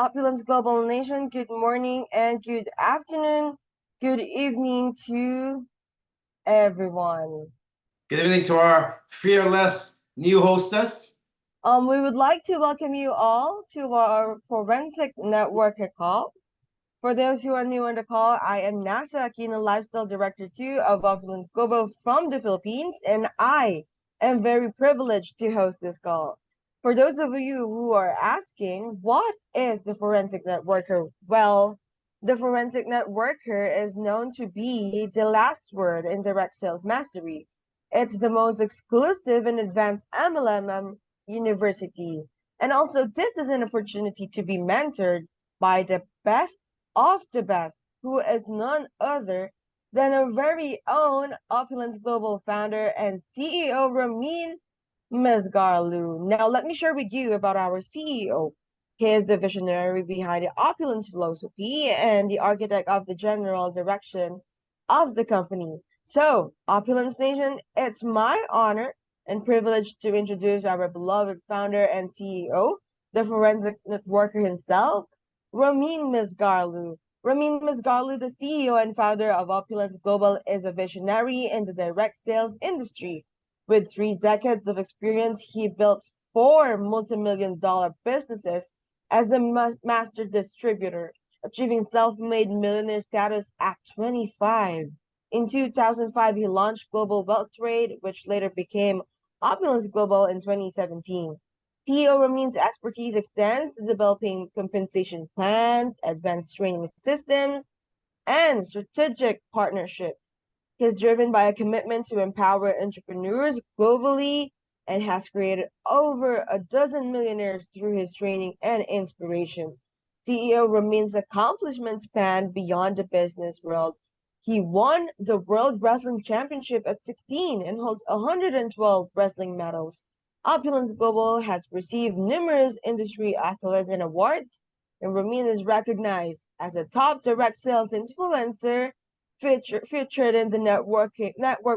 Opulence Global Nation. Good morning and good afternoon. Good evening to everyone. Good evening to our fearless new hostess. We would like to welcome you all to our Forensic Networker call. For those who are new on the call, I am Nasa Aquino, Lifestyle Director 2 of Opulence Global from the Philippines, and I am very privileged to host this call. For those of you who are asking, what is the Forensic Networker? Well, the Forensic Networker is known to be the last word in direct sales mastery. It's the most exclusive and advanced MLM university. And also, this is an opportunity to be mentored by the best of the best, who is none other than our very own Opulence Global founder and CEO, Ramin Mesgarlou. Now, let me share with you about our CEO. He is the visionary behind the Opulence philosophy and the architect of the general direction of the company. So, Opulence Nation, it's my honor and privilege to introduce our beloved founder and CEO, the forensic networker himself, Ramin Mesgarlou. Ramin Mesgarlou, the CEO and founder of Opulence Global, is a visionary in the direct sales industry. With 3 decades of experience, he built 4 multi-million-dollar businesses as a master distributor, achieving self-made millionaire status at 25. In 2005, he launched Global Wealth Trade, which later became Opulence Global in 2017. CEO Ramin's expertise extends to developing compensation plans, advanced training systems, and strategic partnerships. He's driven by a commitment to empower entrepreneurs globally and has created over a dozen millionaires through his training and inspiration. CEO Ramin's accomplishments span beyond the business world. He won the World Wrestling Championship at 16 and holds 112 wrestling medals. Opulence Global has received numerous industry accolades and awards, and Ramin is recognized as a top direct sales influencer featured in the Network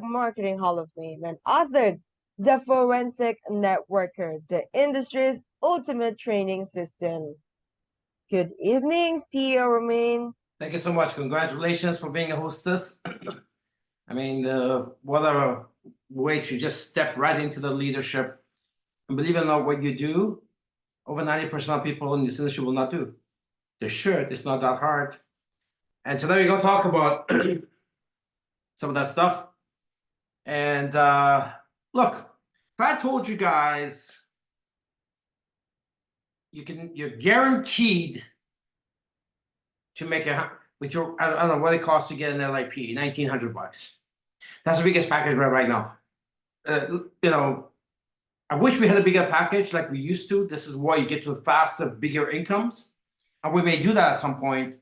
Marketing Hall of Fame and authored The Forensic Networker, the industry's ultimate training system. Good evening, CEO Ramin. Thank you so much. Congratulations for being a hostess. I mean, what a way to just step right into the leadership. And believe it or not, what you do, over 90% of people in this industry will not do. They should. It's not that hard. And today we're going to talk about some of that stuff. And look, if I told you guys you're guaranteed to make with your, I don't know what it costs to get an LIP, $1,900. That's the biggest package right now. I wish we had a bigger package like we used to. This is why you get to faster, bigger incomes. And we may do that at some point.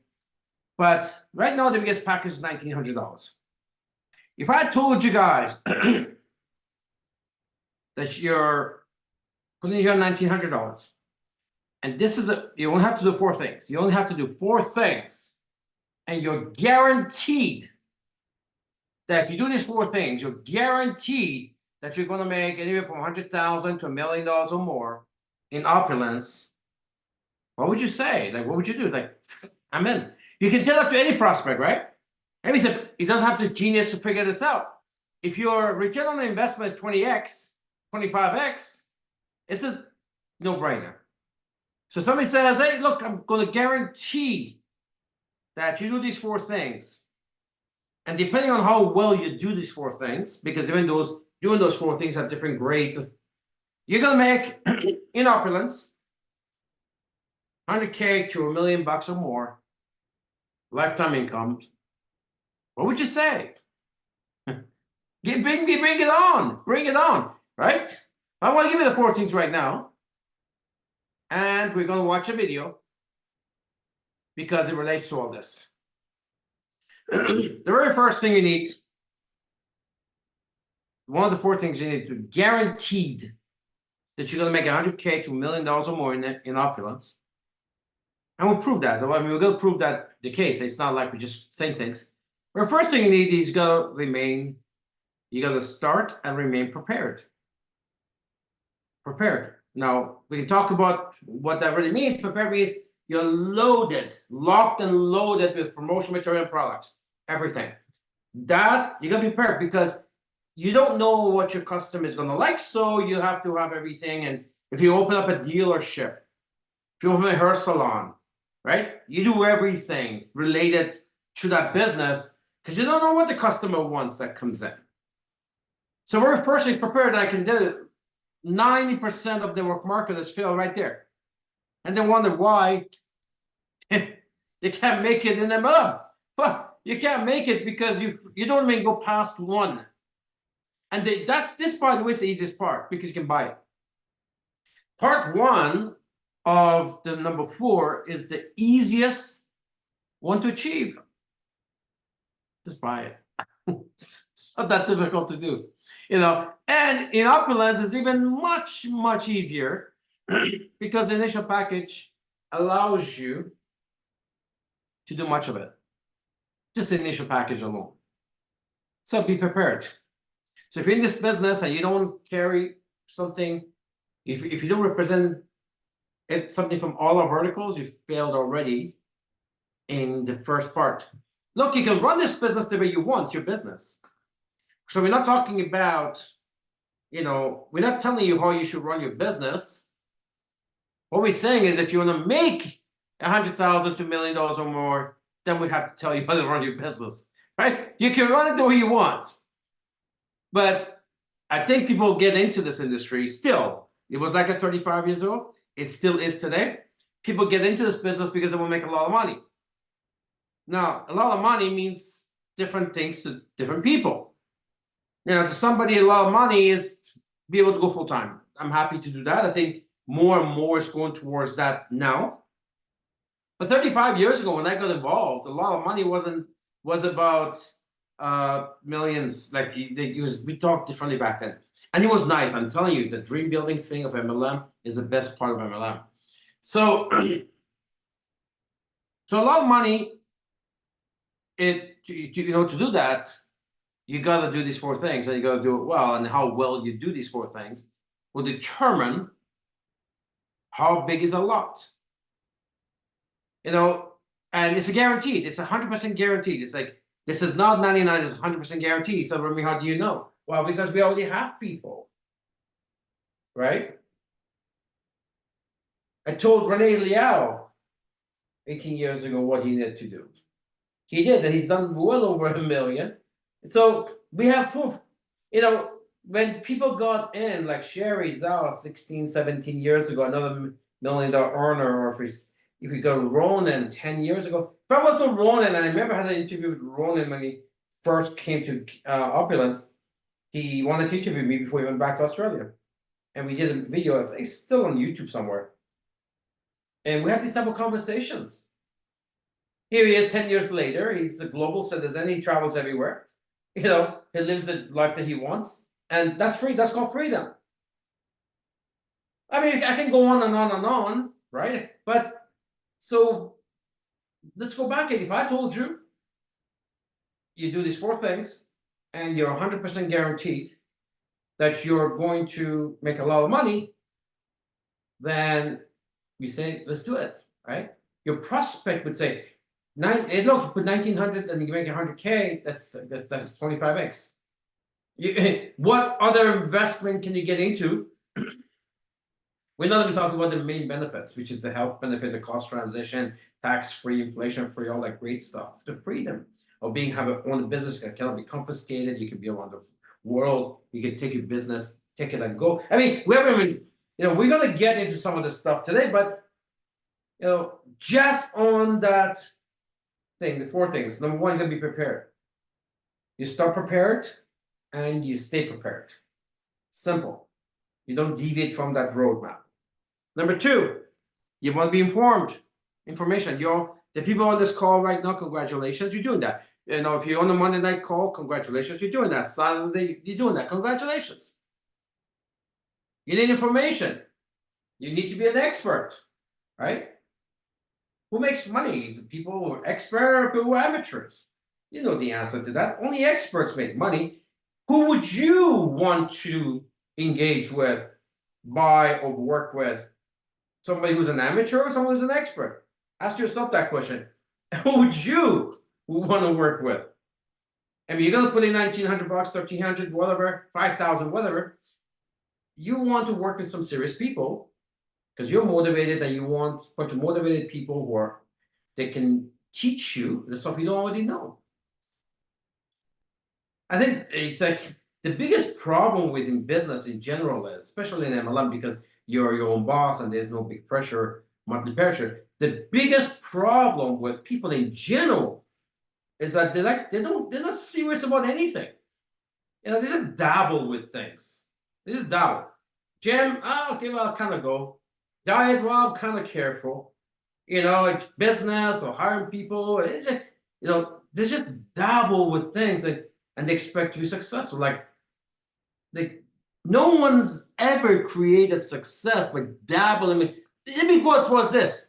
But right now, the biggest package is $1,900. If I told you guys that you're putting here $1,900, and this is you only have to do 4 things. You only have to do 4 things, and you're guaranteed that if you do these 4 things, you're guaranteed that you're going to make anywhere from $100,000 to $1 million or more in opulence. What would you say? Like, what would you do? Like, I'm in. You can tell that to any prospect, right? And he said, he doesn't have to genius to figure this out. If your return on investment is 20x, 25x, it's a no-brainer. So somebody says, hey, look, I'm going to guarantee that you do these 4 things. And depending on how well you do these 4 things, because even doing those 4 things have different grades, you're going to make, in opulence, $100K to $1 million or more, lifetime income. What would you say? Bring it on. Bring it on, right? I want to give you the 4 things right now. And we're going to watch a video because it relates to all this. The very first thing you need, one of the 4 things you need to guaranteed that you're going to make $100K to $1 million or more in opulence. And we'll prove that. I mean, we're going to prove that the case. It's not like we're just saying things. The first thing you need is you got to start and remain prepared. Prepared. Now, we can talk about what that really means. Prepared means You're loaded, locked and loaded with promotion material and products, everything. That you gotta be prepared because you don't know what your customer is gonna like, so you have to have everything. And if you open up a dealership, if you open a hair salon, right? You do everything related to that business because you don't know what the customer wants that comes in. So we're personally prepared. I can do 90% of the work market is filled right there. And they wonder why they can't make it in MLM. But you can't make it because you don't even go past one. And that's this part, the way, it's the easiest part because you can buy it. Part one of the number 4 is the easiest one to achieve. Just buy it. It's not that difficult to do, And in Opulence, it's even much, much easier because the initial package allows you to do much of it. Just the initial package alone. So be prepared. So if you're in this business and you don't carry something, if you don't represent something from all our verticals, you failed already in the first part. Look, you can run this business the way you want. It's your business. So we're not talking about, we're not telling you how you should run your business. What we're saying is if you want to make $100,000 to $1 million or more, then we have to tell you how to run your business, right? You can run it the way you want. But I think people get into this industry still. It was like at 35 years old. It still is today. People get into this business because they want to make a lot of money. Now, a lot of money means different things to different people. To somebody, a lot of money is to be able to go full time. I'm happy to do that. I think more and more is going towards that now. But 35 years ago, when I got involved, a lot of money was about millions. Like we talked differently back then, and it was nice. I'm telling you, the dream building thing of MLM is the best part of MLM. So, so a lot of money. To do that, you got to do these 4 things, and you got to do it well. And how well you do these 4 things will determine how big is a lot. And it's a guaranteed. It's 100% guaranteed. It's like this is not 99. It's 100% guaranteed. So, Remy, how do you know? Well, because we already have people, right? I told Rene Liao 18 years ago what he needed to do. He did, and he's done well over $1 million. So we have proof. When people got in, like Sherry Zhao 16, 17 years ago, another $1 million earner, or if we go Ronan 10 years ago. If I went to Ronan, and I remember I had an interview with Ronan when he first came to Opulence, he wanted to interview me before he went back to Australia. And we did a video, it's still on YouTube somewhere. And we had these type of conversations. Here he is 10 years later. He's a global citizen. He travels everywhere. He lives the life that he wants. And that's free. That's called freedom. I mean, I can go on and on and on, right? But so let's go back. If I told you you do these 4 things and you're 100% guaranteed that you're going to make a lot of money, then we say, let's do it, right? Your prospect would say, look, you put 1,900 and you make 100K, that's 25x. What other investment can you get into? We're not even talking about the main benefits, which is the health benefit, the cost transition, tax-free, inflation-free, all that great stuff. The freedom of own a business that cannot be confiscated. You can be around the world. You can take your business, take it and go. I mean, we're going to get into some of this stuff today, but just on that thing, the 4 things. Number 1, you're going to be prepared. You start prepared and you stay prepared. Simple. You don't deviate from that roadmap. Number 2, you want to be informed. Information. The people on this call right now, congratulations, you're doing that. If you're on a Monday night call, congratulations, you're doing that. Saturday, you're doing that. Congratulations. You need information. You need to be an expert, right? Who makes money? Is it people who are expert or who are amateurs? You know the answer to that. Only experts make money. Who would you want to engage with, buy, or work with? Somebody who's an amateur or someone who's an expert? Ask yourself that question. Who would you want to work with? I mean, you're gonna put in $1,900, $1,300, whatever, 5,000, whatever. You want to work with some serious people because you're motivated and you want a bunch of motivated people who are they can teach you the stuff you don't already know. I think it's like the biggest problem within business in general is, especially in MLM, because you're your own boss and there's no big pressure, monthly pressure. The biggest problem with people in general is that they're not serious about anything. You know, they just dabble with things. They just dabble. Gym, okay, well, I'll kind of go. Diet, well, I'm kind of careful. You know, like business or hiring people. It's just, you know, they just dabble with things and they expect to be successful. Like no one's ever created success by dabbling. Let me go towards this.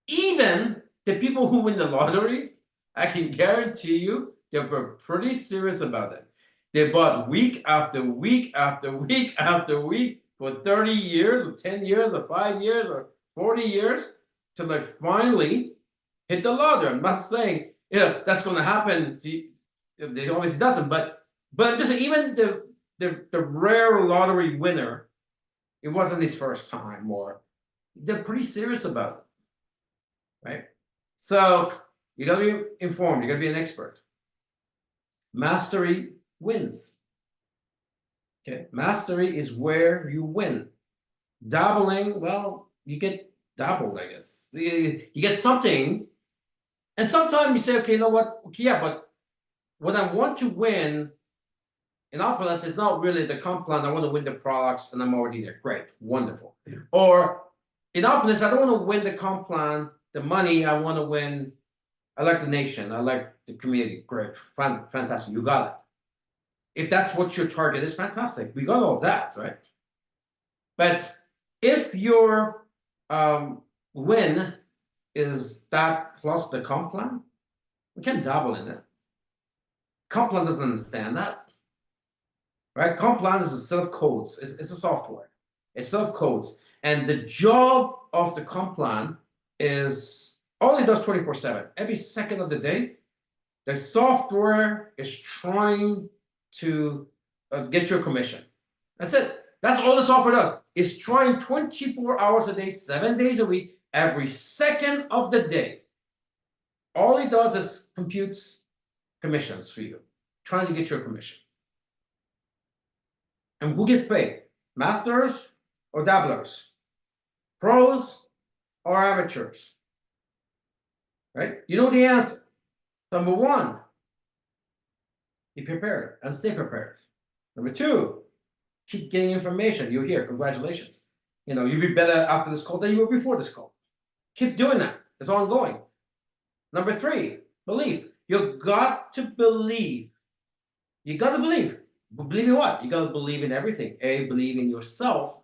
Even the people who win the lottery, I can guarantee you they're pretty serious about it. They bought week after week after week after week for 30 years or 10 years or 5 years or 40 years till they finally hit the lottery. I'm not saying that's going to happen. It always doesn't, but just even the rare lottery winner, it wasn't his first time, or they're pretty serious about it, right? So you got to be informed. You got to be an expert. Mastery wins. Okay, mastery is where you win. Dabbling, well, you get dabbled, I guess. You get something, and sometimes you say, okay, you know what? Yeah, but what I want to win in Opulence is not really the comp plan. I want to win the products, and I'm already there. Great, wonderful. Or in Opulence, I don't want to win the comp plan, the money. I want to win. I like the nation. I like the community. Great, fantastic. You got it. If that's what your target is, fantastic. We got all of that, right? But if your win is that plus the comp plan, we can dabble in it. Comp plan doesn't understand that, right? Comp plan is a set of codes. It's a software. It's set of codes, and the job of the comp plan is all it does 24/7. Every second of the day, the software is trying to get your commission. That's it. That's all the software does. It's trying 24 hours a day, 7 days a week, every second of the day. All it does is computes commissions for you, trying to get your commission. And who gets paid? Masters or dabblers? Pros or amateurs? Right? You know the answer. Number one, be prepared and stay prepared. Number two, keep getting information. You're here. Congratulations. You know, you'll be better after this call than you were before this call. Keep doing that. It's ongoing. Number three, believe. You've got to believe. You got to believe. Believe in what? You got to believe in everything. Believe in yourself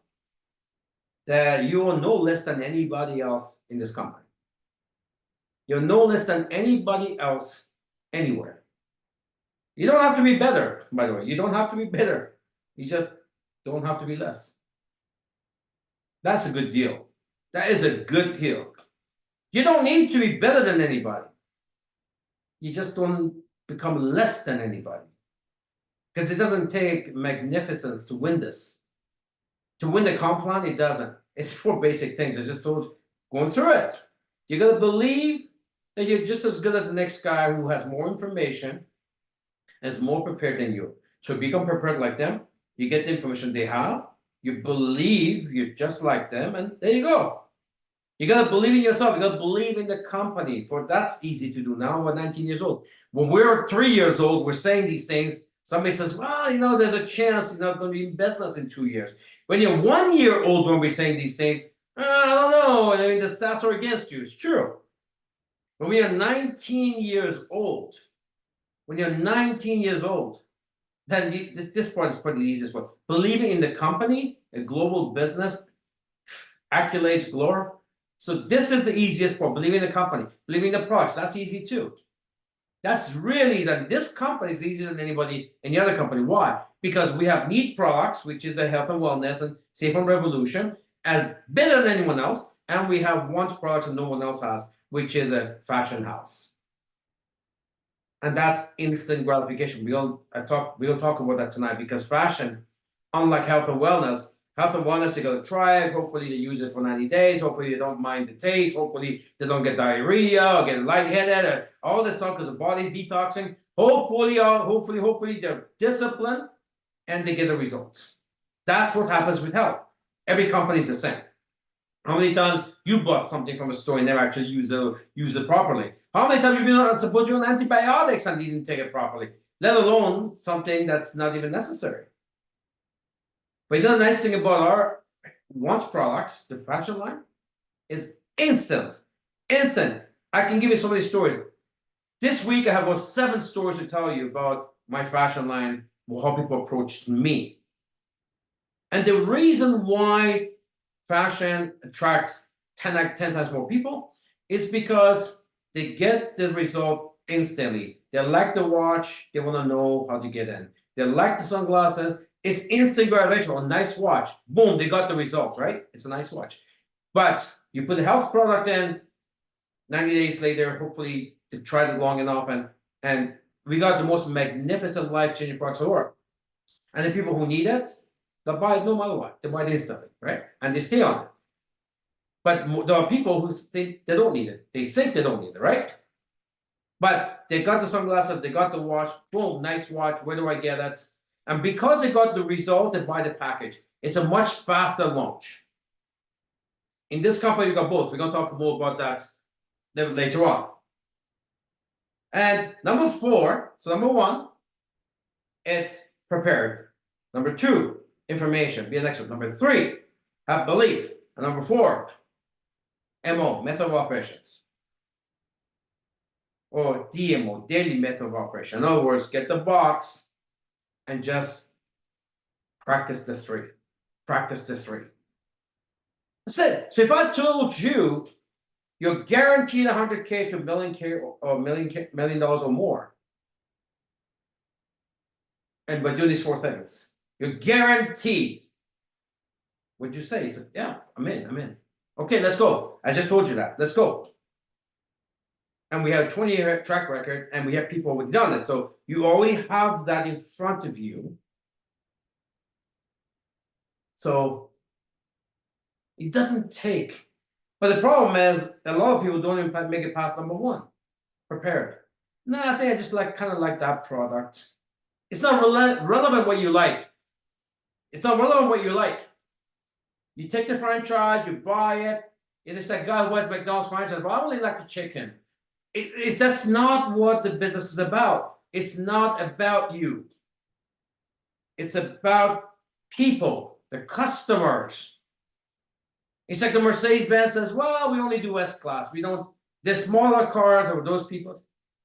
that you are no less than anybody else in this company. You're no less than anybody else anywhere. You don't have to be better, by the way. You don't have to be better. You just don't have to be less. That's a good deal. That is a good deal. You don't need to be better than anybody. You just don't become less than anybody. Because it doesn't take magnificence to win this. To win the comp plan, it doesn't. It's 4 basic things. I just told you, going through it. You got to believe that you're just as good as the next guy who has more information, is more prepared than you. So become prepared like them. You get the information they have. You believe you're just like them, and there you go. You gotta believe in yourself. You gotta believe in the company. For that's easy to do now. We're 19 years old. When we're 3 years old, we're saying these things. Somebody says, "Well, you know, there's a chance you're not going to be in business in 2 years." When you're 1 year old, when we're saying these things, I don't know. I mean, the stats are against you. It's true. When we are 19 years old, then this part is probably the easiest one. Believing in the company, a global business, accolades, glory. So this is the easiest part. Believing in the company, believing in the products. That's easy too. That's really easy. This company is easier than any other company. Why? Because we have neat products, which is the health and wellness and safe and revolution, as better than anyone else. and we have one product that no one else has, which is a fashion house. And that's instant gratification. We don't talk about that tonight because fashion, unlike health and wellness, they gotta try it. Hopefully they use it for 90 days. Hopefully they don't mind the taste. Hopefully they don't get diarrhea or get lightheaded or all this stuff because the body's detoxing. Hopefully they're disciplined and they get the results. That's what happens with health. Every company is the same. How many times you bought something from a store and never actually use it properly? How many times you've been supposed to be on antibiotics and you didn't take it properly? Let alone something that's not even necessary. But you know the nice thing about our Want products, the fashion line, is instant. Instant. I can give you so many stories. This week I have about 7 stories to tell you about my fashion line, how people approached me. And the reason why fashion attracts 10 times more people is because they get the result instantly. They like the watch, they want to know how to get in. They like the sunglasses, it's instant gratification. A nice watch, boom, they got the result, right? It's a nice watch. But you put a health product in, 90 days later, hopefully they've tried it long enough, and we got the most magnificent life-changing products in the world. And the people who need it, they'll buy it no matter what. They buy it instantly, right? And they stay on it. But there are people who think they don't need it. They think they don't need it, right? But they got the sunglasses, they got the watch, boom, nice watch, where do I get it? And because they got the result, they buy the package. It's a much faster launch. In this company, we got both. We're going to talk more about that later on. And number 4, so number 1, it's prepared. Number 2, information, be an expert. Number 3, have belief. And number 4, MO, method of operations. Or DMO, daily method of operation. In other words, get the box and just practice the 3. Practice the 3. That's it. So if I told you you're guaranteed 100K to a million dollars or more, and by doing these 4 things, you're guaranteed. What'd you say? He said, yeah, I'm in. Okay, let's go. I just told you that. Let's go. And we have a 20-year track record, and we have people who've done it. So you already have that in front of you. So it doesn't take. But the problem is, a lot of people don't even make it past number 1. Prepared. No, I think I just kind of like that product. It's not relevant what you like. It's not relevant what you like. You take the franchise, you buy it. It's that guy who went to McDonald's franchise, but I only like the chicken. That's not what the business is about. It's not about you. It's about people, the customers. It's like the Mercedes-Benz says, well, we only do S-Class. We don't, the smaller cars are those people.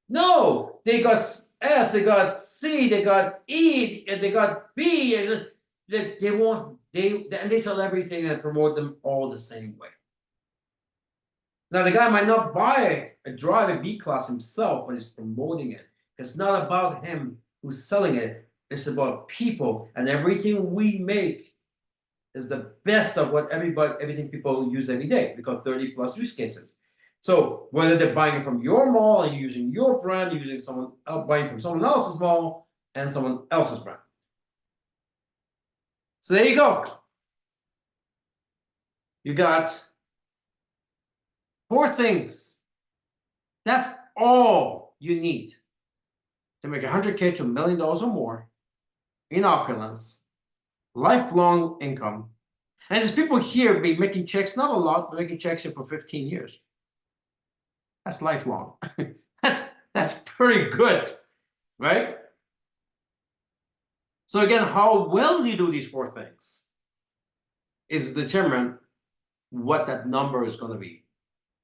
No, they got S, they got C, they got E, and they got B, and they sell everything and promote them all the same way. Now the guy might not buy drive a B-Class himself, but he's promoting it. It's not about him who's selling it. It's about people, and everything we make is the best of what everything people use every day. Because 30+ use cases. So whether they're buying it from your mall and using your brand, using someone else, buying from someone else's mall and someone else's brand. So there you go. You got 4 things. That's all you need to make 100K to $1 million or more in opulence, lifelong income. And there's people here be making checks, not a lot, but making checks here for 15 years. That's lifelong. that's pretty good, right? So again, how well you do these 4 things is determine what that number is going to be.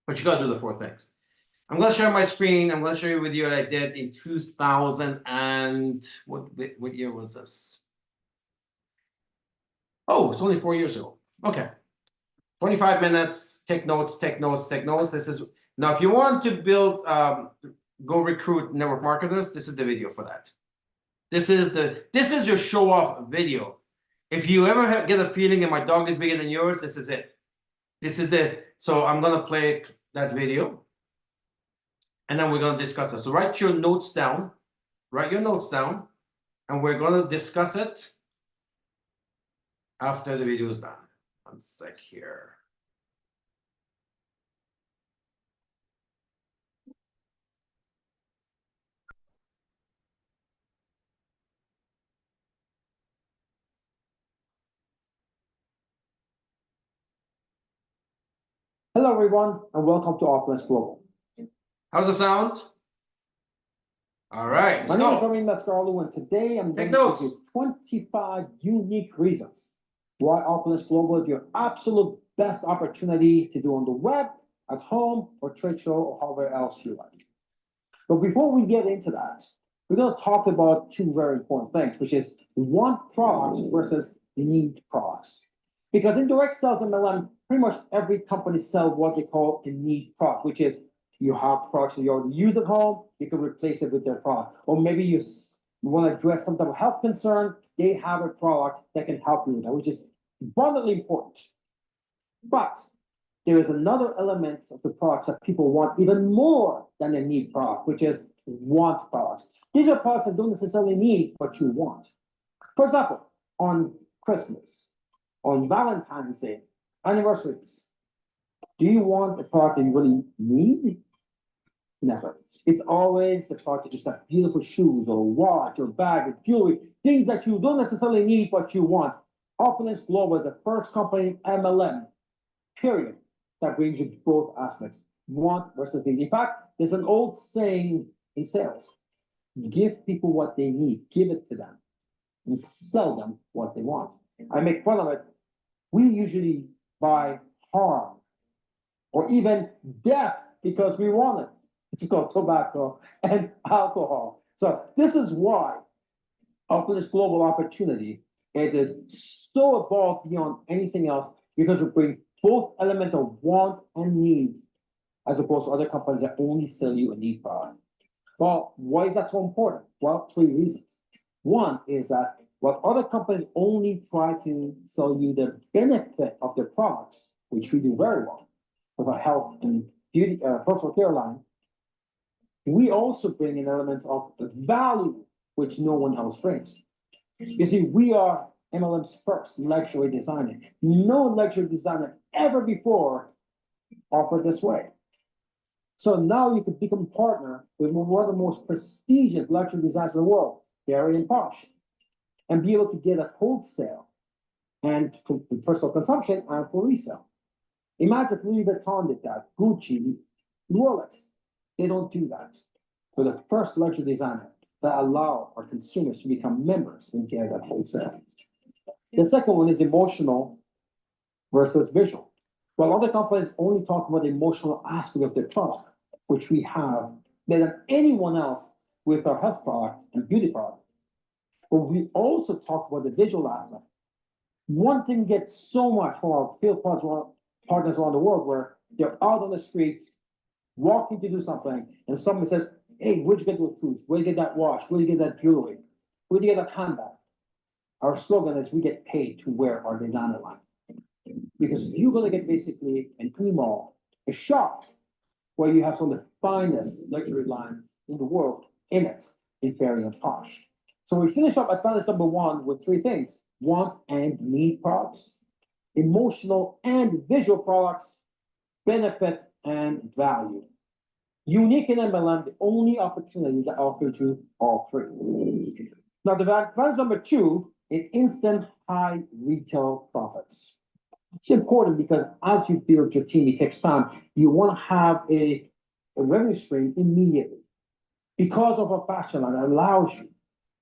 But you got to do the 4 things. I'm going to share my screen. I'm going to show you with you what I did in 2000 and what year was this? Oh, it's only 4 years ago. Okay. 25 minutes. Take notes, take notes, take notes. This is now if you want to build go recruit network marketers, this is the video for that. This is your show off video. If you ever get a feeling that my dog is bigger than yours, this is it. This is so I'm gonna play that video. And then we're gonna discuss it. So write your notes down. Write your notes down. And we're gonna discuss it after the video is done. 1 sec here. Hello, everyone, and welcome to Opulence Global. How's the sound? All right, My let's name is go. Ramin, Mesgarlou, and today I'm Take going notes. to give 25 unique reasons why Opulence Global is your absolute best opportunity to do on the web, at home, or trade show, or however else you like. But before we get into that, we're going to talk about two very important things, which is want products versus need products. Because in direct sales MLM, pretty much every company sells what they call a need product, which is you have products that you already use at home, you can replace it with their product. Or maybe you want to address some type of health concern, they have a product that can help you with that, which is abundantly important. But there is another element of the products that people want even more than a need product, which is want products. These are products that don't necessarily need, but you want. For example, on Christmas, on Valentine's Day, anniversaries, do you want a product that you really need? Never. It's always the product that just have beautiful shoes or watch or bag or jewelry, things that you don't necessarily need, but you want. Opulence Global is the first company MLM, period, that brings you both aspects, want versus need. In fact, there's an old saying in sales, give people what they need, give it to them, and sell them what they want. I make fun of it. We usually buy harm or even death because we want it. It's called tobacco and alcohol. So this is why after this global opportunity, it is so above beyond anything else because we bring both elements of want and need as opposed to other companies that only sell you a need product. Well, why is that so important? Well, three reasons. One is that while other companies only try to sell you the benefit of their products, which we do very well with our health and beauty, personal care line, we also bring an element of value, which no one else brings. You see, we are MLM's first luxury designer. No luxury designer ever before offered this way. So now you could become a partner with one of the most prestigious luxury designers in the world, Gary and Posh, and be able to get a wholesale and for personal consumption and for resale. Imagine if Louis Vuitton did that, Gucci, Rolex. They don't do that. We're the first luxury designer that allow our consumers to become members and get that wholesale. The second one is emotional versus visual. While other companies only talk about the emotional aspect of their product, which we have better than anyone else with our health product and beauty product, but we also talk about the visual aspect. One thing gets so much from our field partners around the world where they're out on the street, walking to do something, and someone says, hey, where'd you get those shoes? Where'd you get that watch? Where'd you get that jewelry? Where'd you get that handbag? Our slogan is we get paid to wear our designer line. Because you're gonna get basically an email, a shop, where you have some of the finest luxury lines in the world in it, in Fairy and Posh. So we finish up advantage number one with three things: want and need products, emotional and visual products, benefit and value. Unique in MLM, the only opportunity that offers you all three. Now, the advantage number two is instant high retail profits. It's important because as you build your team, it takes time. You want to have a revenue stream immediately. Because of a fashion line that allows you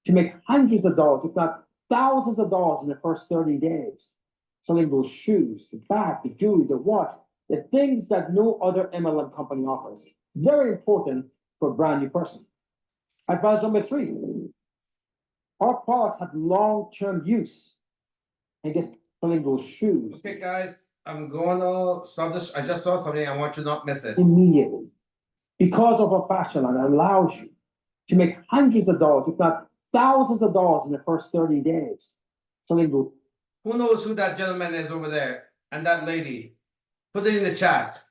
to make hundreds of dollars, if not thousands of dollars in the first 30 days. Selling those shoes, the bag, the jewelry, the watch, the things that no other MLM company offers. Very important for a brand new person. Advantage number three, our products have long-term use. And just selling those shoes Okay, guys, I'm gonna stop this. I just saw something. I want you to not miss it. immediately. Because of a fashion line that allows you to make hundreds of dollars, if not thousands of dollars in the first 30 days. Selling those Who knows who that gentleman is over there and that lady? Put it in the chat.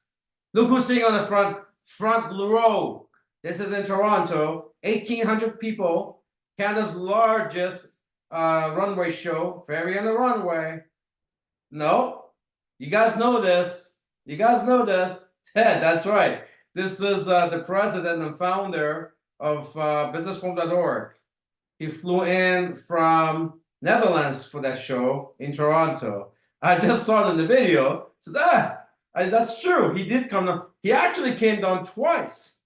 Look who's sitting on the front row. This is in Toronto. 1,800 people. Canada's largest runway show. Ferry on the runway. No, you guys know this. You guys know this. That's right. This is the president and founder of businessforum.org. He flew in from Netherlands for that show in Toronto. I just saw it in the video. That's true. He did come down. He actually came down twice.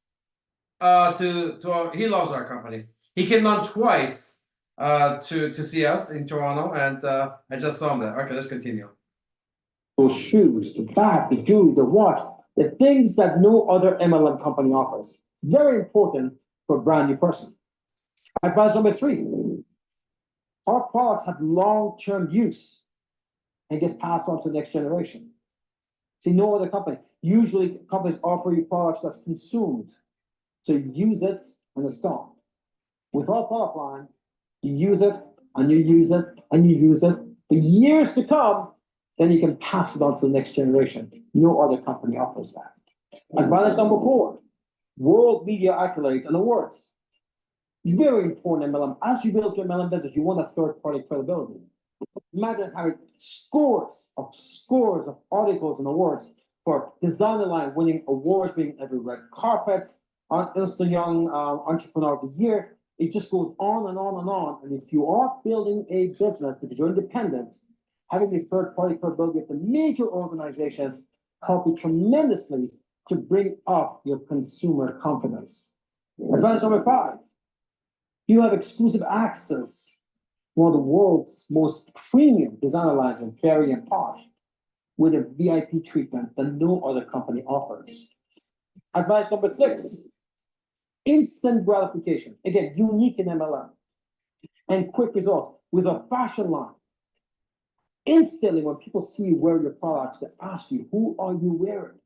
He loves our company. He came down twice to see us in Toronto, and I just saw him there. Okay, let's continue. Those shoes, the bag, the jewelry, the watch, the things that no other MLM company offers. Very important for a brand new person. Advice number 3. Our products have long-term use and gets passed on to the next generation. See, no other company. Usually companies offer you products that's consumed. So you use it and it's gone. With our product line, you use it and you use it and you use it for years to come, then you can pass it on to the next generation. No other company offers that. Advantage number 4, world media accolades and awards. Very important MLM. As you build your MLM business, you want a third-party credibility. Imagine having scores of articles and awards for Designer Line winning awards, being every red carpet, Ernst & Young Entrepreneur of the Year. It just goes on and on and on. And if you are building a business because you're independent, having the third-party credibility of the major organizations help you tremendously to bring up your consumer confidence. Advantage number 5, you have exclusive access to one of the world's most premium designer lines in Ferry and Posh with a VIP treatment that no other company offers. Advantage number 6, instant gratification. Again, unique in MLM. And quick results with a fashion line. Instantly, when people see you wear your products, they ask you, who are you wearing?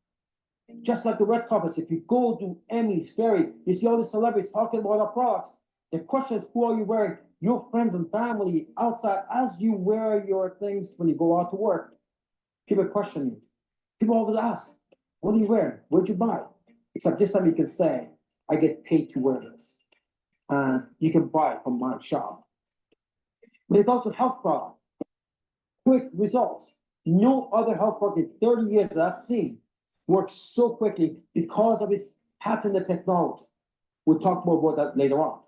Just like the red carpets, if you go to Emmy's, Ferry, you see all the celebrities talking about our products. The question is, who are you wearing? Your friends and family outside, as you wear your things when you go out to work. People question you. People always ask, what are you wearing? Where'd you buy? Except this time you can say, I get paid to wear this. And you can buy it from my shop. When it comes to health products, quick results. No other health product in 30 years that I've seen works so quickly because of its patented technology. We'll talk more about that later on.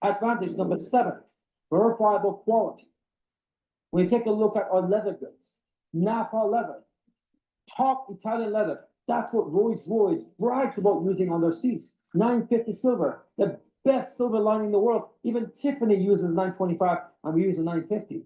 Advantage number 7, verifiable quality. When you take a look at our leather goods, Napa leather, top Italian leather, that's what Rolls-Royce brags about using on their seats. 950 silver, the best silver lining in the world. Even Tiffany uses 925 and we use a 950.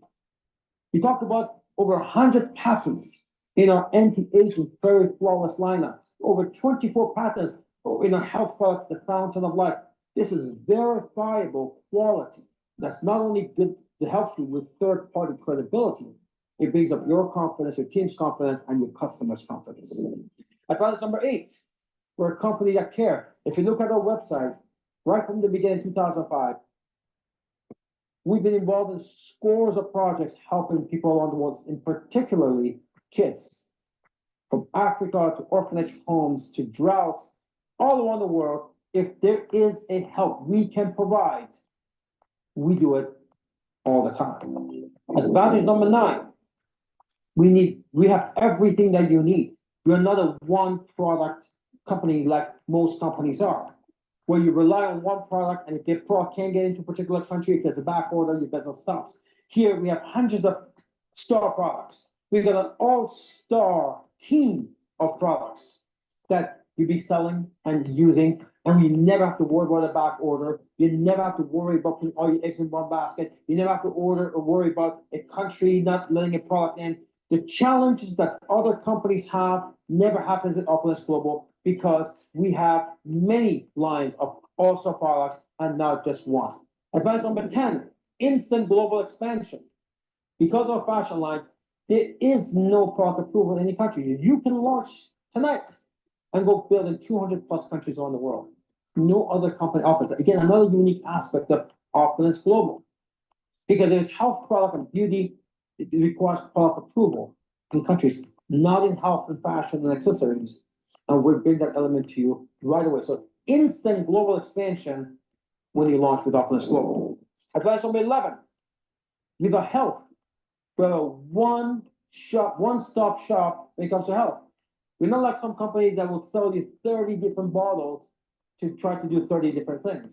We talked about over 100 patents in our anti-aging, very flawless lineup. Over 24 patents in our health product, the Fountain of Life. This is verifiable quality. That's not only good, it helps you with third-party credibility. It brings up your confidence, your team's confidence, and your customers' confidence. Advantage number 8, we're a company that care. If you look at our website, right from the beginning, 2005, we've been involved in scores of projects helping people around the world, in particularly kids. From Africa to orphanage homes to droughts, all around the world. If there is a help we can provide, we do it all the time. Advantage number 9, we have everything that you need. We're not a one product company like most companies are, where you rely on one product, and if your product can't get into a particular country, if there's a back order, your business stops. Here we have hundreds of star products. We've got an all-star team of products that you'll be selling and using, and you never have to worry about a back order. You never have to worry about putting all your eggs in one basket. You never have to order or worry about a country not letting a product in. The challenges that other companies have never happens at Opulence Global because we have many lines of all-star products and not just one. Advantage number 10, instant global expansion. Because of our fashion line, there is no product approval in any country. You can launch tonight and go build in 200 plus countries around the world. No other company offers that. Again, another unique aspect of Opulence Global. Because there's health product and beauty, it requires product approval in countries. not in health and fashion and accessories. And we bring that element to you right away. So instant global expansion when you launch with Opulence Global. Advantage number 11, with a health. We have a one-stop shop when it comes to health. We're not like some companies that will sell you 30 different bottles to try to do 30 different things.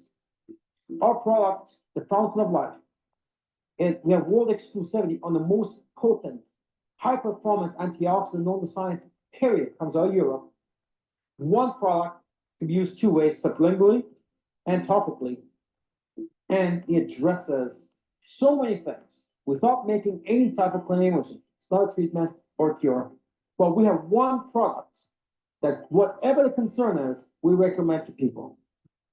Our product, the Fountain of Life, we have world exclusivity on the most potent, high-performance antioxidant known to science, period, comes out of Europe. One product can be used two ways, sublingually and topically, and it addresses so many things without making any type of claim, which is not a treatment or cure. But we have one product that whatever the concern is, we recommend to people,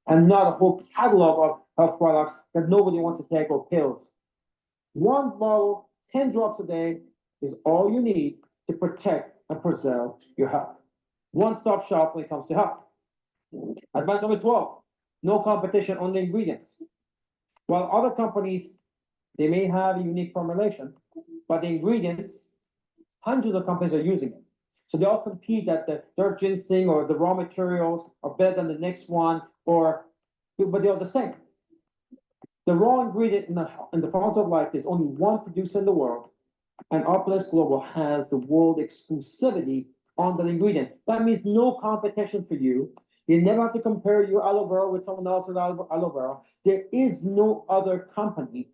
and not a whole catalog of health products that nobody wants to take or pills. One bottle, 10 drops a day is all you need to protect and preserve your health. One-stop shop when it comes to health. Advantage number 12, no competition on the ingredients. While other companies, they may have a unique formulation, but the ingredients, hundreds of companies are using it. So they all compete that their ginseng or the raw materials are better than the next one, but they're the same. The raw ingredient in the Fountain of Life is only one producer in the world, and Opulence Global has the world exclusivity on that ingredient. That means no competition for you. You never have to compare your aloe vera with someone else's aloe vera. There is no other company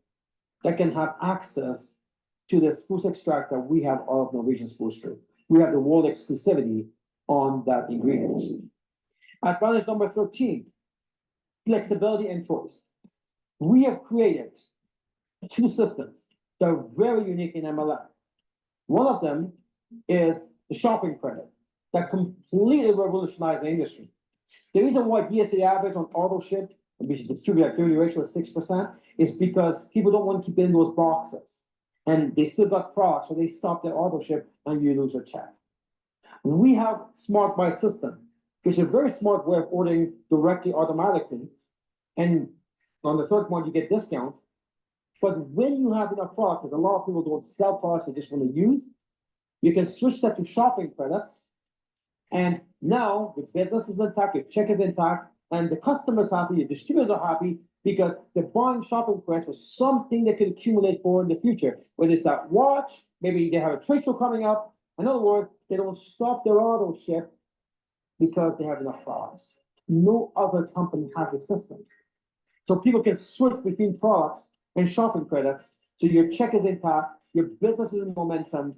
that can have access to the spruce extract that we have of Norwegian spruce tree. We have the world exclusivity on that ingredient. Advantage number 13, flexibility and choice. We have created two systems that are very unique in MLM. One of them is the shopping credit that completely revolutionized the industry. The reason why DSA average on auto ship, which is distributed activity ratio of 6%, is because people don't want to keep in those boxes. And they still got products, so they stop their auto ship and you lose your check. We have Smart Buy system, which is a very smart way of ordering directly automatically. And on the third one, you get discounts. But when you have enough product, because a lot of people don't sell products they just want to use, you can switch that to shopping credits. And now the business is intact, your check is intact, and the customer's happy, your distributors are happy because they're buying shopping credits for something they can accumulate for in the future. Whether it's that watch, maybe they have a trade show coming up. In other words, they don't stop their auto ship because they have enough products. No other company has a system. So people can switch between products and shopping credits. So your check is intact, your business is in momentum,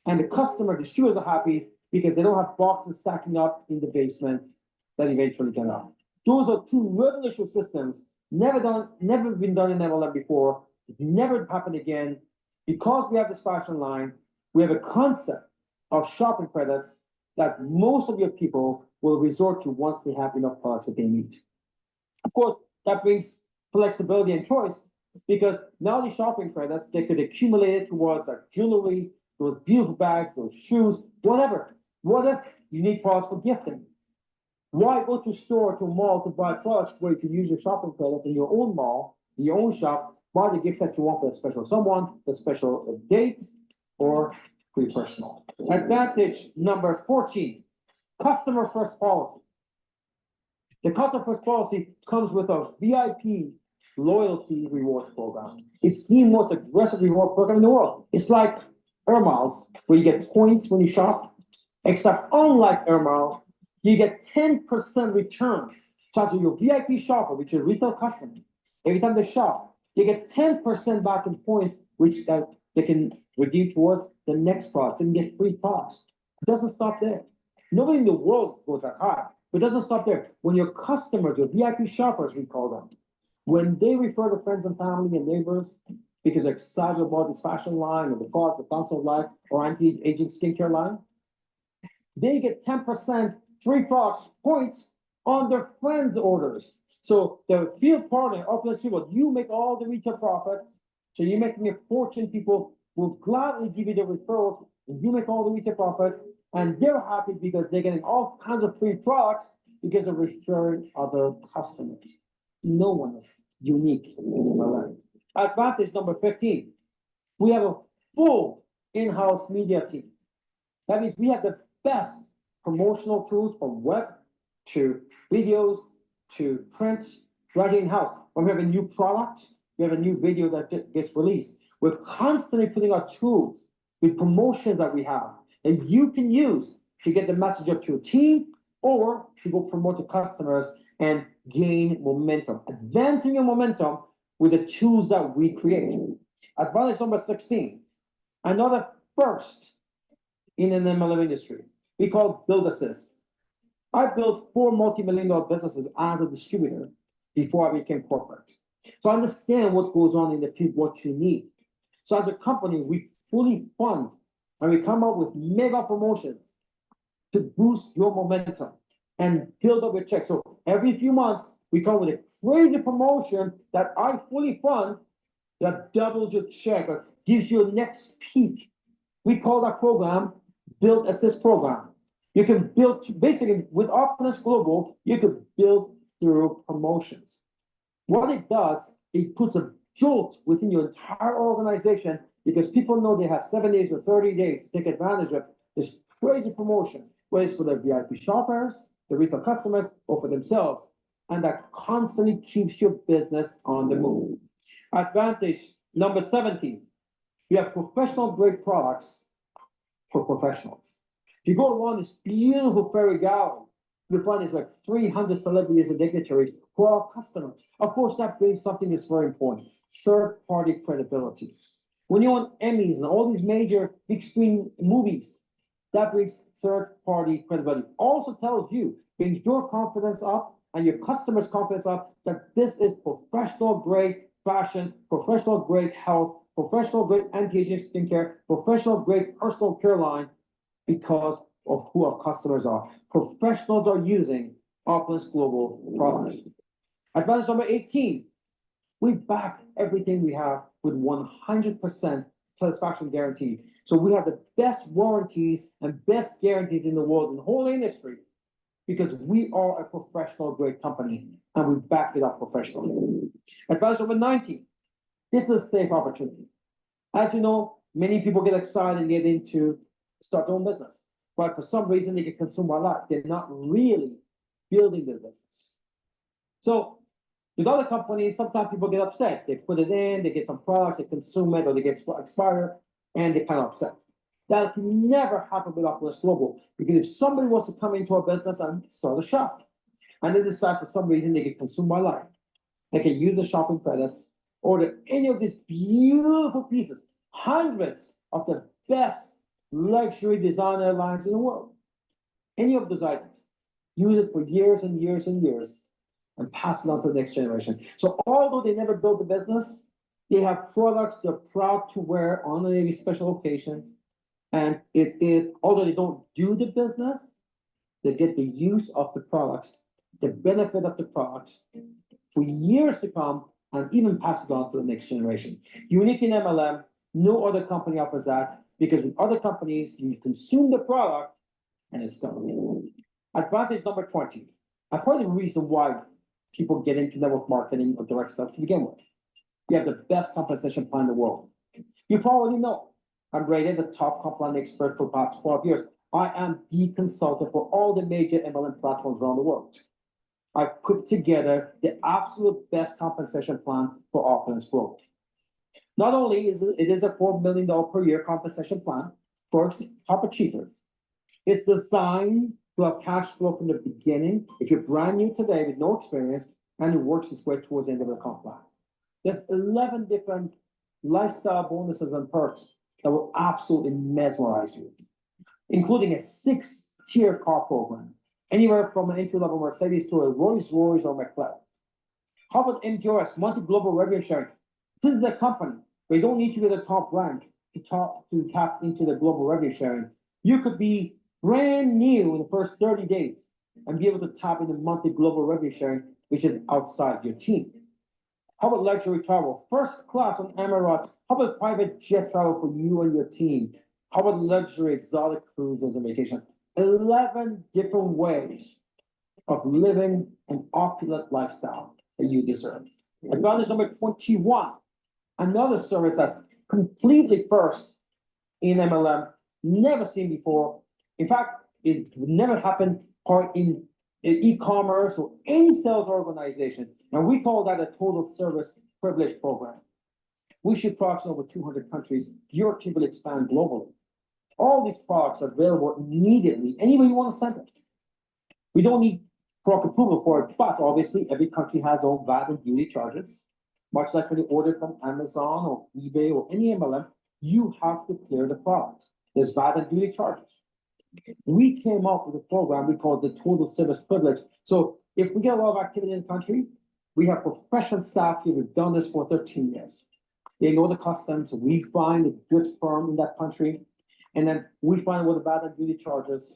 and the customer, distributors are happy because they don't have boxes stacking up in the basement that eventually get out. Those are two revolutionary systems, never been done in MLM before, never happened again. Because we have this fashion line, we have a concept of shopping credits that most of your people will resort to once they have enough products that they need. Of course, that brings flexibility and choice because now the shopping credits, they could accumulate it towards like jewelry, those beautiful bags, those shoes, whatever. What if you need products for gifting? Why go to a store, to a mall to buy products where you can use your shopping credits in your own mall, in your own shop, buy the gift that you want for a special someone, a special date, or for your personal. Advantage number 14, customer first policy. The customer first policy comes with a VIP loyalty rewards program. It's the most aggressive reward program in the world. It's like Air Miles, where you get points when you shop, except unlike Air Miles, you get 10% return. So as your VIP shopper, which is a retail customer, every time they shop, you get 10% back in points, which they can redeem towards the next product and get free products. It doesn't stop there. Nobody in the world goes that high, but it doesn't stop there. When your customers, your VIP shoppers, we call them, when they refer to friends and family and neighbors because they're excited about this fashion line or the product, the Fountain of Life or anti-aging skincare line, they get 10% free products points on their friends' orders. So the field partner, Opulence people, you make all the retail profit. So you're making a fortune. People will gladly give you the referrals, and you make all the retail profit, and they're happy because they're getting all kinds of free products because they're referring other customers. No one is unique in MLM. Advantage number 15, we have a full in-house media team That means we have the best promotional tools from web to videos to print right in-house. When we have a new product, we have a new video that gets released. We're constantly putting our tools with promotions that we have that you can use to get the message up to your team or to go promote to customers and gain momentum, advancing your momentum with the tools that we create. Advantage number 16, another first in an MLM industry, we call Build Assist. I built 4 multi-million-dollar businesses as a distributor before I became corporate. So I understand what goes on in the field, what you need. So as a company, we fully fund and we come up with mega promotions to boost your momentum and build up your check. So every few months, we come with a crazy promotion that I fully fund that doubles your check or gives you a next peak. We call that program Build Assist Program. You can build, basically with Opulence Global, you can build through promotions. What it does, it puts a jolt within your entire organization because people know they have 7 days or 30 days to take advantage of this crazy promotion, whether it's for their VIP shoppers, the retail customers, or for themselves. And that constantly keeps your business on the move. Advantage number 17, we have professional grade products for professionals. If you go around this beautiful fairy gallery, you'll find there's like 300 celebrities and dignitaries who are our customers. Of course, that brings something that's very important, third-party credibility. When you're on Emmys and all these major big screen movies, that brings third-party credibility. Also tells you, brings your confidence up and your customers' confidence up that this is professional grade fashion, professional grade health, professional grade anti-aging skincare, professional grade personal care line because of who our customers are. Professionals are using Opulence Global products. Advantage number 18, we back everything we have with 100% satisfaction guarantee. So we have the best warranties and best guarantees in the world, in the whole industry, because we are a professional grade company and we back it up professionally. Advantage number 19, this is a safe opportunity. As you know, many people get excited and get into start their own business, but for some reason they get consumed by life. They're not really building their business. So with other companies, sometimes people get upset. They put it in, they get some products, they consume it, or they get expired, and they kind of upset. That can never happen with Opulence Global, because if somebody wants to come into our business and start a shop, and they decide for some reason they get consumed by life, they can use the shopping credits, order any of these beautiful pieces, hundreds of the best luxury designer lines in the world. Any of those items, use it for years and years and years, and pass it on to the next generation. So although they never built a business, they have products they're proud to wear on any special occasions. And it is, although they don't do the business, they get the use of the products, the benefit of the products for years to come, and even pass it on to the next generation. Unique in MLM, no other company offers that, because with other companies, you consume the product and it's gone. Advantage number 20, and part of the reason why people get into network marketing or direct sales to begin with. You have the best compensation plan in the world. You probably know, I'm rated the top comp plan expert for about 12 years. I am the consultant for all the major MLM platforms around the world. I put together the absolute best compensation plan for Opulence Global. Not only is it a $4 million per year compensation plan for top achievers, it's designed to have cash flow from the beginning. If you're brand new today with no experience, and it works its way towards the end of the comp plan. There's 11 different lifestyle bonuses and perks that will absolutely mesmerize you, including a 6-tier car program, anywhere from an entry-level Mercedes to a Rolls-Royce or McLaren. How about MGRS, monthly global revenue sharing? This is a company where you don't need to be the top rank to tap into the global revenue sharing. You could be brand new in the first 30 days and be able to tap into monthly global revenue sharing, which is outside your team. How about luxury travel? First class on Emirates. How about private jet travel for you and your team? How about luxury exotic cruises and vacation? 11 different ways of living an opulent lifestyle that you deserve. Advantage number 21, another service that's completely first in MLM never seen before. In fact, it never happened part in e-commerce or any sales organization. And we call that a total service privilege program. We ship products in over 200 countries. Your team will expand globally. All these products are available immediately, anywhere you want to send it. We don't need product approval for it, but obviously every country has their own VAT and duty charges. Much like when you order from Amazon or eBay or any MLM, you have to clear the product. There's VAT and duty charges. We came up with a program we call the total service privilege. So if we get a lot of activity in the country, we have professional staff here who've done this for 13 years. They know the customs. We find a good firm in that country, and then we find what the VAT and duty charges.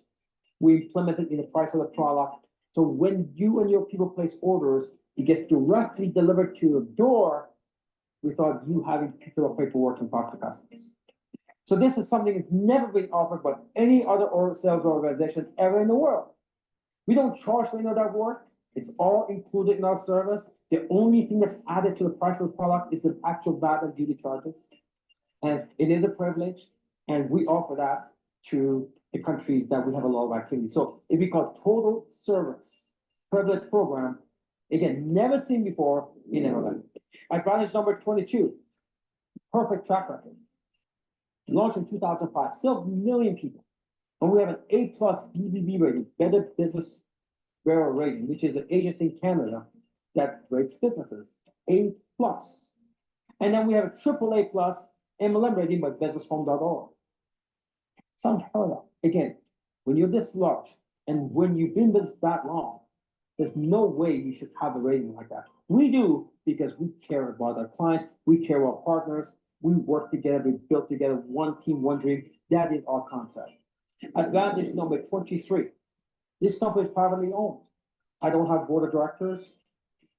We implement it in the price of the product. So when you and your people place orders, it gets directly delivered to your door without you having to fill out paperwork and talk to customers. So this is something that's never been offered by any other sales organization ever in the world. We don't charge for any of that work. It's all included in our service. The only thing that's added to the price of the product is the actual VAT and duty charges. And it is a privilege, and we offer that to the countries that we have a lot of activity. So if we call total service privilege program, again, never seen before in MLM. Advantage number 22, perfect track record. Launched in 2005, served 1 million people. And we have an A+ BBB rating, Better Business Bureau rating, which is an agency in Canada that rates businesses, A+. And then we have a AAA+ MLM rating by businessphone.org. It's unheard of. Again, when you're this large and when you've been this that long, there's no way you should have a rating like that. We do because we care about our clients, we care about partners, we work together, we build together, one team, one dream. That is our concept. Advantage number 23. This company is privately owned. I don't have board of directors.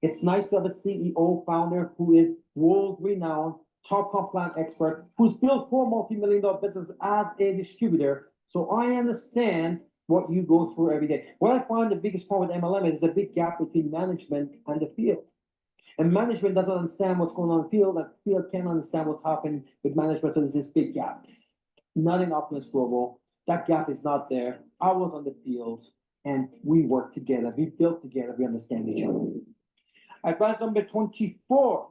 It's nice to have a CEO, founder who is world-renowned, top compliance expert, who's built 4 multi-million-dollar businesses as a distributor. So I understand what you go through every day. What I find the biggest problem with MLM is the big gap between management and the field. And management doesn't understand what's going on in the field, and the field can't understand what's happening with management, so there's this big gap. Not in Opulence Global. That gap is not there. I was on the field, and we work together. We build together. We understand each other. Advantage number 24,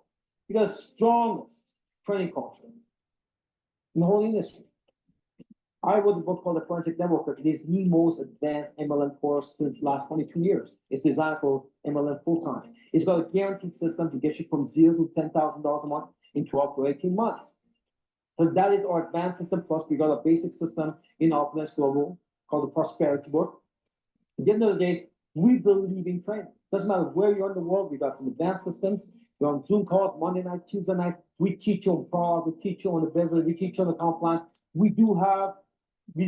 we got the strongest training culture in the whole industry. I wrote a book called The Forensic Networker. It is the most advanced MLM course since the last 22 years. It's designed for MLM full-time. It's got a guaranteed system to get you from $0 to $10,000 a month in 12 to 18 months. So that is our advanced system. Plus, we got a basic system in Opulence Global called the Prosperity Book. At the end of the day, we believe in training. Doesn't matter where you're in the world, we got some advanced systems. We're on Zoom calls, Monday night, Tuesday night. We teach you on fraud, we teach you on the business, we teach you on the compliance. We do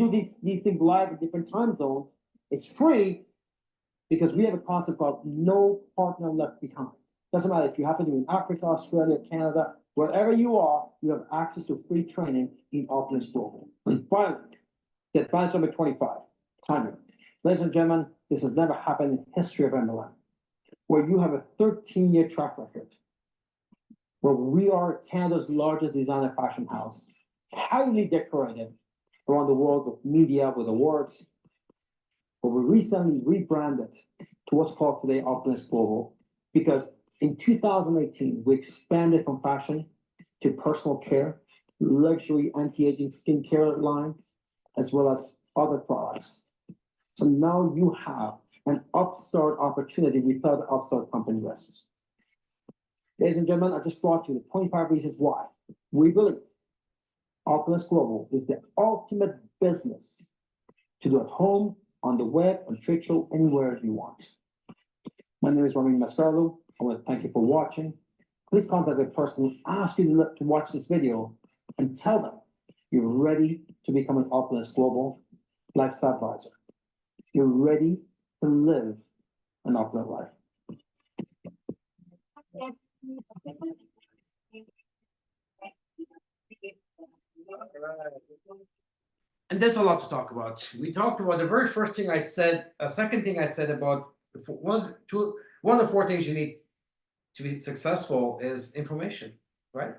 these things live in different time zones. It's free because we have a concept called no partner left behind. Doesn't matter if you happen to be in Africa, Australia, Canada, wherever you are, you have access to free training in Opulence Global. And finally, the advantage number 25, timing. Ladies and gentlemen, this has never happened in the history of MLM, where you have a 13-year track record, where we are Canada's largest designer fashion house, highly decorated around the world with media, with awards. But we recently rebranded to what's called today Opulence Global, because in 2018, we expanded from fashion to personal care, luxury anti-aging skincare line, as well as other products. So now you have an upstart opportunity without the upstart company risks. Ladies and gentlemen, I just brought you the 25 reasons why we believe Opulence Global is the ultimate business to do at home, on the web, on trade show, anywhere you want. My name is Ramin Mesgarlou. I want to thank you for watching. Please contact the person who asked you to watch this video and tell them you're ready to become an Opulence Global lifestyle advisor. You're ready to live an opulent life. And there's a lot to talk about. We talked about the very first thing I said, a second thing I said about one of the 4 things you need to be successful is information, right?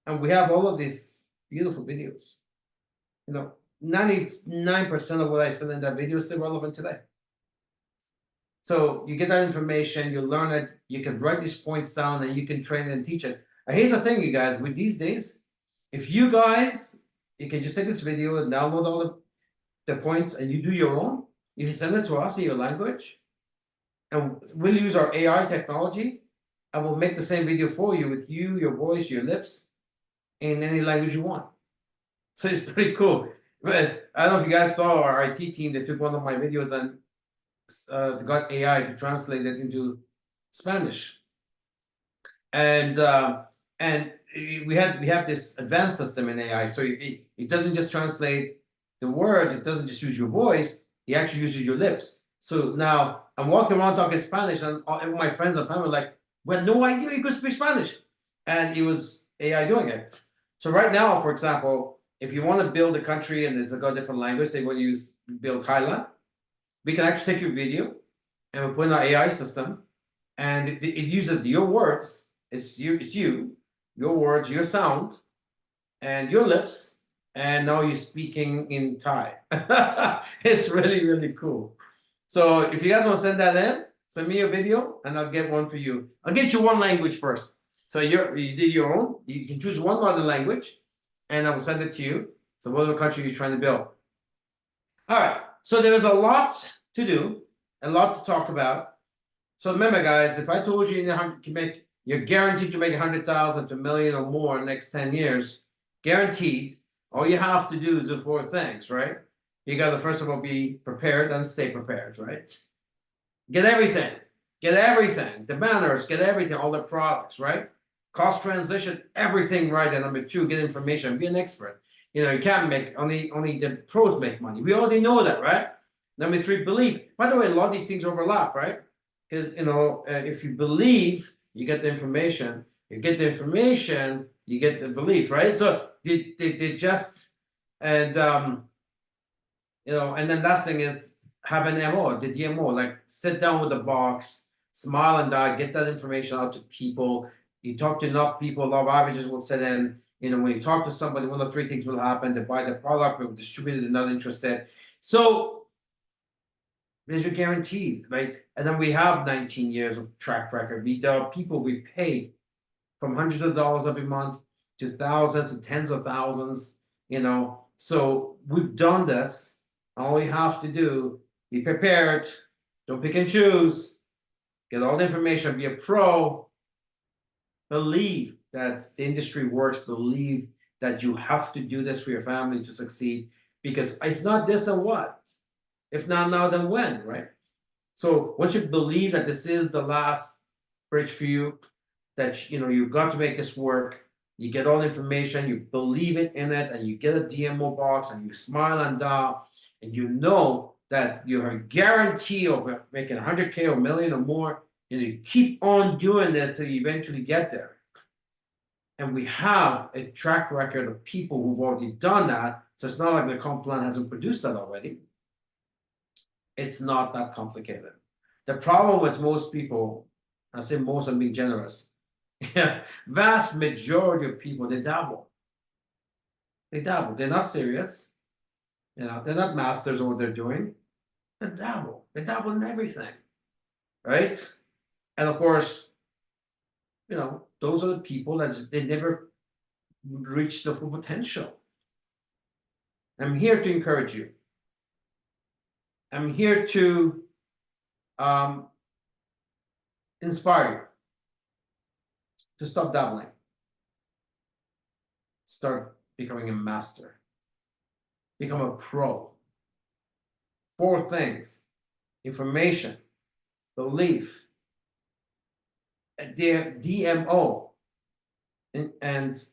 And we have all of these beautiful videos. You know, 99% of what I said in that video is still relevant today. So you get that information, you learn it, you can write these points down, and you can train it and teach it. And here's the thing, you guys, with these days, if you guys, you can just take this video and download all the points and you do your own, if you send it to us in your language, and we'll use our AI technology, and we'll make the same video for you with you, your voice, your lips, in any language you want. So it's pretty cool. But I don't know if you guys saw our IT team, they took one of my videos and got AI to translate it into Spanish. And we have this advanced system in AI, so it doesn't just translate the words, it doesn't just use your voice, it actually uses your lips. So now I'm walking around talking Spanish, and all my friends and family are like, "We had no idea you could speak Spanish," and it was AI doing it. So right now, for example, if you want to build a country and there's a different language, say we use build Thailand, we can actually take your video and we put in our AI system, and it uses your words. It's you, your words, your sound, and your lips, and now you're speaking in Thai. It's really, really cool. So if you guys want to send that in, send me a video and I'll get one for you. I'll get you one language first. So you did your own. You can choose one other language, and I will send it to you. So what other country are you trying to build? All right. So there's a lot to do, a lot to talk about. So remember, guys, if I told you you're guaranteed to make 100,000 to $1 million or more in the next 10 years, guaranteed. All you have to do is the 4 things, right? You got to first of all be prepared and stay prepared, right? Get everything, the banners, get everything, all the products, right? Cost transition, everything right. And number 2, get information, be an expert. You can't make only the pros make money. We already know that, right? Number 3, believe. By the way, a lot of these things overlap, right? Because if you believe, you get the information. You get the information, you get the belief, right? So they just and and then last thing is have an MO, the DMO, like sit down with the box, smile and die, get that information out to people. You talk to enough people, law of averages will set in. When you talk to somebody, one of 3 things will happen. They buy the product, but distribute it, they're not interested. So there's your guaranteed, right? And then we have 19 years of track record. There are people we pay from hundreds of dollars every month to thousands and tens of thousands, So we've done this. All you have to do, be prepared, don't pick and choose, get all the information, be a pro, believe that the industry works, believe that you have to do this for your family to succeed. Because if not this, then what? If not now, then when, right? So once you believe that this is the last bridge for you, that you've got to make this work, you get all the information, you believe it in it, and you get a DMO box, and you smile and die, and you know that you have a guarantee of making 100K or $1 million or more, and you keep on doing this till you eventually get there. And we have a track record of people who've already done that, so it's not like the comp plan hasn't produced that already. It's not that complicated. The problem with most people, I say most, I'm being generous, vast majority of people, they dabble. They're not serious. They're not masters of what they're doing. They dabble in everything, right? And of course, those are the people that they never reach their full potential. I'm here to encourage you. I'm here to inspire you to stop dabbling. Start becoming a master. Become a pro. 4 things: information, belief, DMO, and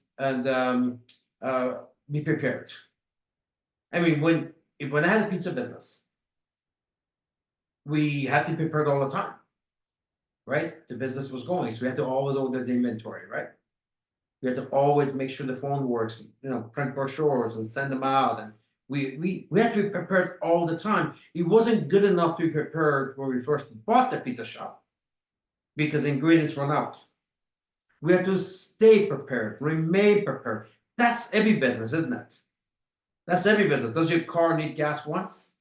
be prepared. I mean, when I had a pizza business, we had to be prepared all the time, right? The business was going, so we had to always order the inventory, right? We had to always make sure the phone works, print brochures and send them out, and we had to be prepared all the time. It wasn't good enough to be prepared when we first bought the pizza shop, because ingredients run out. We have to stay prepared, remain prepared. That's every business, isn't it? That's every business. Does your car need gas once?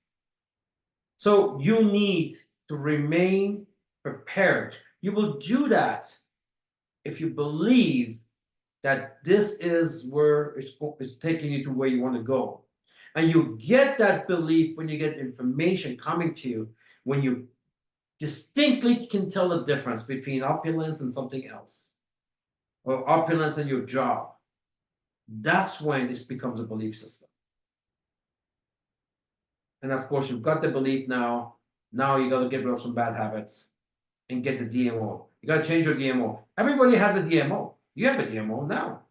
So you need to remain prepared. You will do that if you believe that this is where it's taking you to where you want to go. And you get that belief when you get information coming to you, when you distinctly can tell the difference between opulence and something else, or opulence and your job. That's when this becomes a belief system. And of course, you've got the belief now. Now you got to get rid of some bad habits and get the DMO. You got to change your DMO. Everybody has a DMO. You have a DMO now.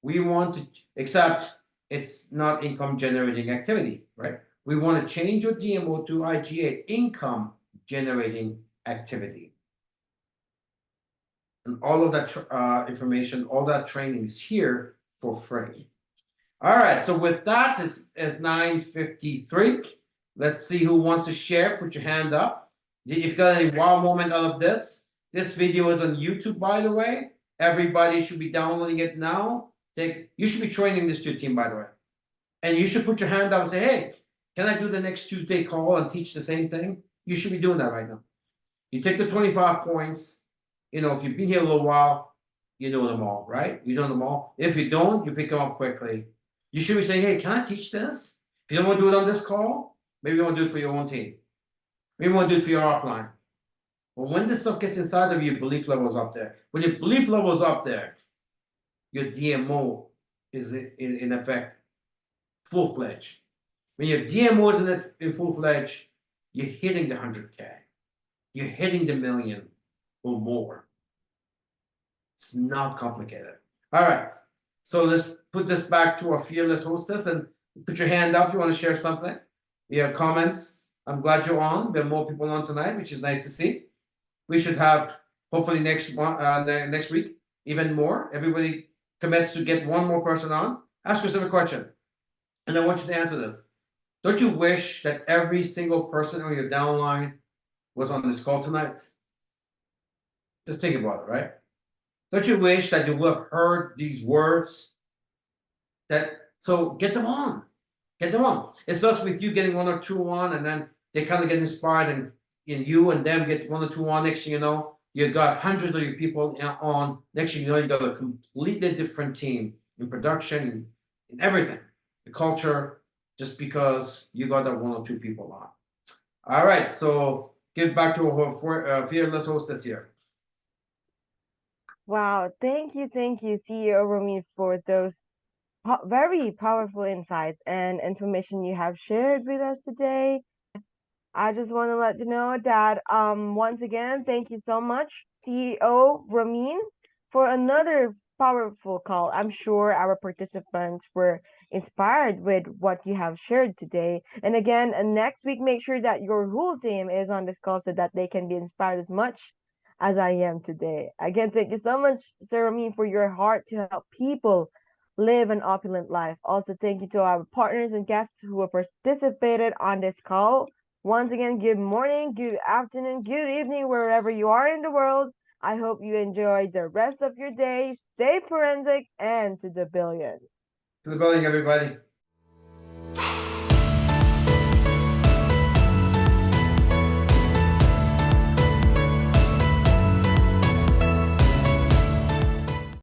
We want to, except it's not income generating activity, right? We want to change your DMO to IGA, income generating activity. And all of that information, all that training is here for free. All right, so with that, it's 9:53. Let's see who wants to share. Put your hand up. If you got any wow moment out of this, this video is on YouTube, by the way. Everybody should be downloading it now. You should be training this to your team, by the way. And you should put your hand up and say, hey, can I do the next Tuesday call and teach the same thing? You should be doing that right now. You take the 25 points. You know, if you've been here a little while, you know them all, right? You know them all. If you don't, you pick them up quickly. You should be saying, hey, can I teach this? If you don't want to do it on this call, maybe you want to do it for your own team. Maybe you want to do it for your upline. But when this stuff gets inside of you, your belief level is up there. When your belief level is up there, your DMO is in effect full-fledged. When your DMO is in full-fledged, you're hitting the 100K. You're hitting the million or more. It's not complicated. All right. So let's put this back to our fearless hostess and put your hand up if you want to share something. You have comments. I'm glad you're on. There are more people on tonight, which is nice to see. We should have hopefully next week even more. Everybody commits to get one more person on. Ask yourself a question, and I want you to answer this. Don't you wish that every single person on your downline was on this call tonight? Just think about it, right? Don't you wish that you would have heard these words? So get them on. Get them on. It starts with you getting one or two on, and then they kind of get inspired, and you and them get one or two on. Next thing you know, you got hundreds of your people on. Next thing you know, you got a completely different team in production, in everything, the culture, just because you got that one or two people on. All right, so give back to our fearless hostess here. Wow, thank you, CEO Ramin, for those very powerful insights and information you have shared with us today. I just want to let you know that once again, thank you so much, CEO Ramin, for another powerful call. I'm sure our participants were inspired with what you have shared today. And again, next week, make sure that your whole team is on this call so that they can be inspired as much as I am today. Again, thank you so much, Sir Ramin, for your heart to help people live an opulent life. Also, thank you to our partners and guests who have participated on this call. Once again, good morning, good afternoon, good evening, wherever you are in the world. I hope you enjoy the rest of your day. Stay forensic and to the billion. To the building, everybody.